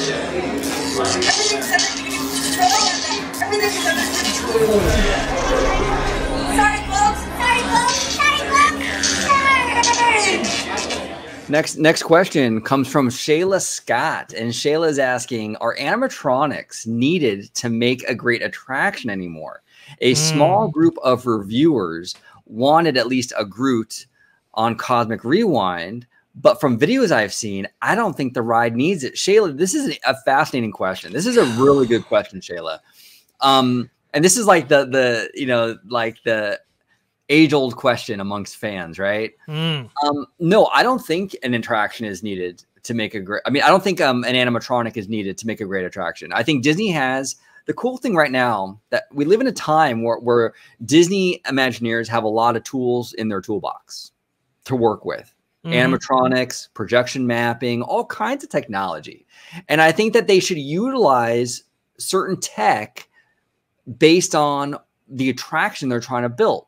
Everything's under control. Sorry, folks. Next question comes from Shayla Scott, and Shayla is asking, are animatronics needed to make a great attraction anymore? A small group of reviewers wanted at least a Groot on Cosmic Rewind, but from videos I've seen, I don't think the ride needs it. Shayla, this is a fascinating question. This is a really good question, Shayla. And this is like the age-old question amongst fans, right? No, I don't think an attraction is needed to make a great. I mean, I don't think an animatronic is needed to make a great attraction. I think Disney has the cool thing right now that we live in a time where Disney Imagineers have a lot of tools in their toolbox to work with. Animatronics, projection mapping, all kinds of technology. And I think that they should utilize certain tech based on the attraction they're trying to build.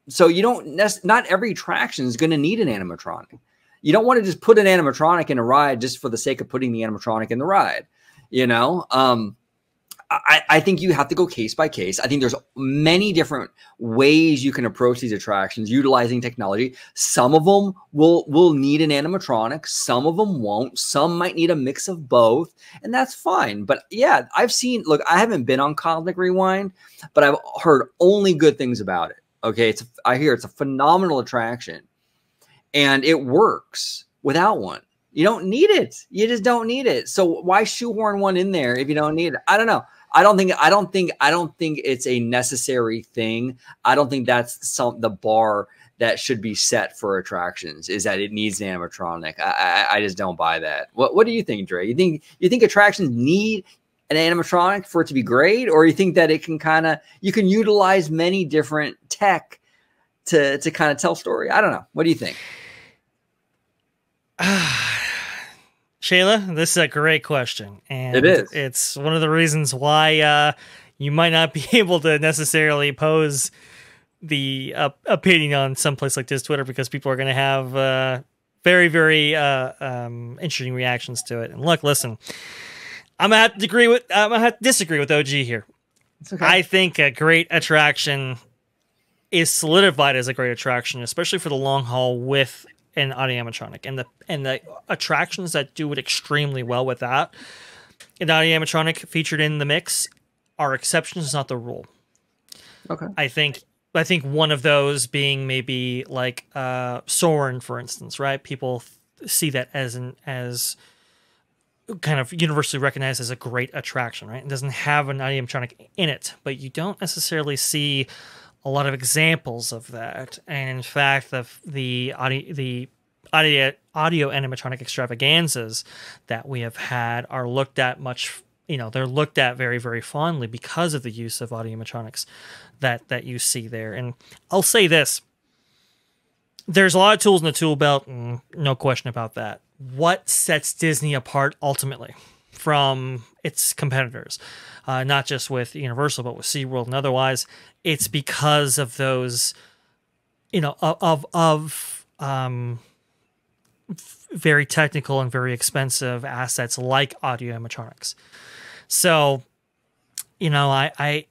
So you don't, not every attraction is going to need an animatronic. You don't want to just put an animatronic in a ride just for the sake of putting the animatronic in the ride. You know, I think you have to go case by case. I think there's many different ways you can approach these attractions utilizing technology. Some of them will need an animatronic. Some of them won't. Some might need a mix of both, and that's fine. But yeah, I've seen, look, I haven't been on Cosmic Rewind, but I've heard only good things about it. Okay. I hear it's a phenomenal attraction and it works without one. You don't need it. You just don't need it. So why shoehorn one in there if you don't need it? I don't know. I don't think it's a necessary thing. I don't think that's the bar that should be set for attractions, is that it needs an animatronic. I just don't buy that. What do you think, Dre? You think attractions need an animatronic for it to be great, or you think that it can you can utilize many different tech to kind of tell story? I don't know. What do you think? Shayla, this is a great question. And it is. It's one of the reasons why you might not be able to necessarily pose the opinion on some place like this Twitter, because people are going to have very, very interesting reactions to it. And look, listen, I'm gonna have to disagree with OG here. It's okay. I think a great attraction is solidified as a great attraction, especially for the long haul with an audio animatronic, and the attractions that do it extremely well with that, an audio animatronic featured in the mix, are exceptions, not the rule. Okay. I think one of those being maybe like Soarin', for instance, right? People see that as kind of universally recognized as a great attraction, right? It doesn't have an audio animatronic in it, but you don't necessarily see a lot of examples of that. And in fact, the audio animatronic extravaganzas that we have had are looked at they're looked at very, very fondly because of the use of audio animatronics that you see there. And I'll say this, there's a lot of tools in the tool belt, and no question about that. What sets Disney apart ultimately from its competitors, not just with Universal, but with SeaWorld and otherwise, it's because of those, very technical and very expensive assets like audio animatronics. So, I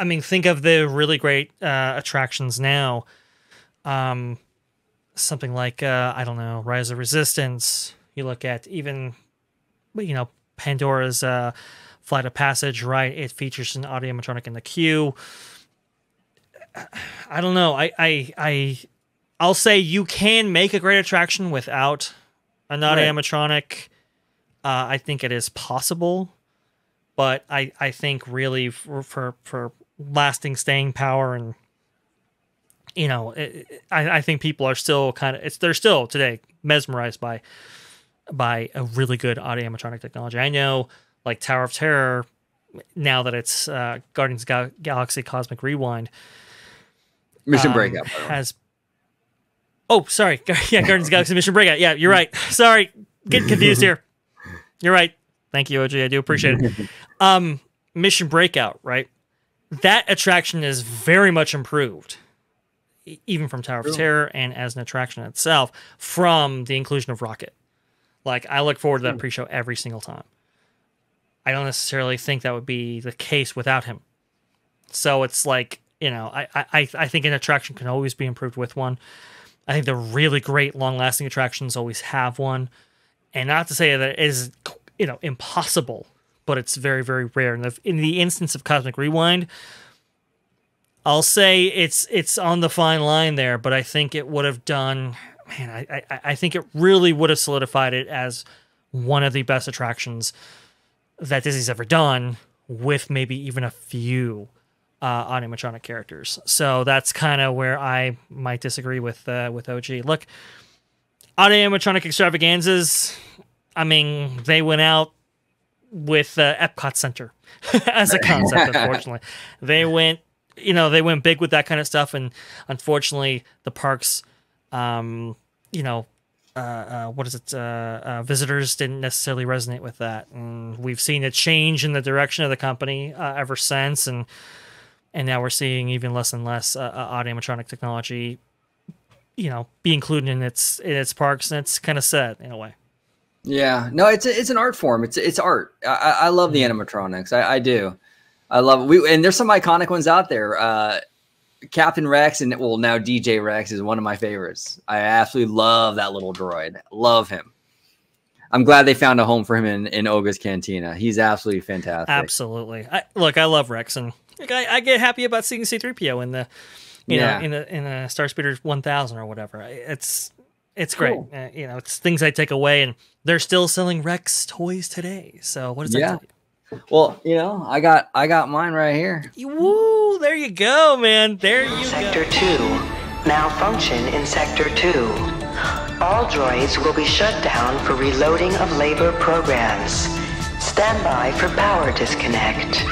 mean, think of the really great attractions now. Something like, I don't know, Rise of Resistance. You look at even, Pandora's Flight of Passage, right? It features an audio animatronic in the queue. I don't know. I'll say you can make a great attraction without an audio animatronic. I think it is possible, but I think really for lasting staying power and I think people are still they're still today mesmerized by a really good audio animatronic technology. I know, like Tower of Terror, now that it's Guardians of Galaxy Cosmic Rewind, Mission Breakout has. Oh, sorry, yeah, Guardians of the Galaxy Mission Breakout. Yeah, you're right. Sorry, getting confused here. You're right. Thank you, OG. I do appreciate it. Mission Breakout, right? That attraction is very much improved, even from Tower of Terror and as an attraction itself, from the inclusion of Rocket. Like, I look forward to that pre-show every single time. I don't necessarily think that would be the case without him. So it's like, you know, I think an attraction can always be improved with one. I think the really great, long-lasting attractions always have one. And not to say that it is, you know, impossible, but it's very, very rare. And in the instance of Cosmic Rewind, I'll say it's on the fine line there, but I think it would have done, man, I think it really would have solidified it as one of the best attractions that Disney's ever done, with maybe even a few animatronic characters. So that's kind of where I might disagree with OG. Look, animatronic extravaganzas, I mean, they went out with Epcot Center as a concept, unfortunately. They went big with that kind of stuff, and unfortunately the parks, visitors didn't necessarily resonate with that. And we've seen a change in the direction of the company ever since, and now we're seeing even less and less animatronic technology, you know, be included in its parks, and it's kind of sad in a way. Yeah, no, it's an art form. It's art. I love the animatronics. I do. I love it. And there's some iconic ones out there. Captain Rex and now DJ Rex is one of my favorites. I absolutely love that little droid. Love him. I'm glad they found a home for him in Oga's Cantina. He's absolutely fantastic. Absolutely. I love Rex, and like, I get happy about seeing C-3PO in the in the Starspeeder 1000 or whatever. It's great. Cool. You know, it's things I take away, and they're still selling Rex toys today. So what does that tell you? Well, you know, I got mine right here. Woo! There you go, man. There you Sector go. 2. Malfunction in Sector 2. All droids will be shut down for reloading of labor programs. Stand by for power disconnect.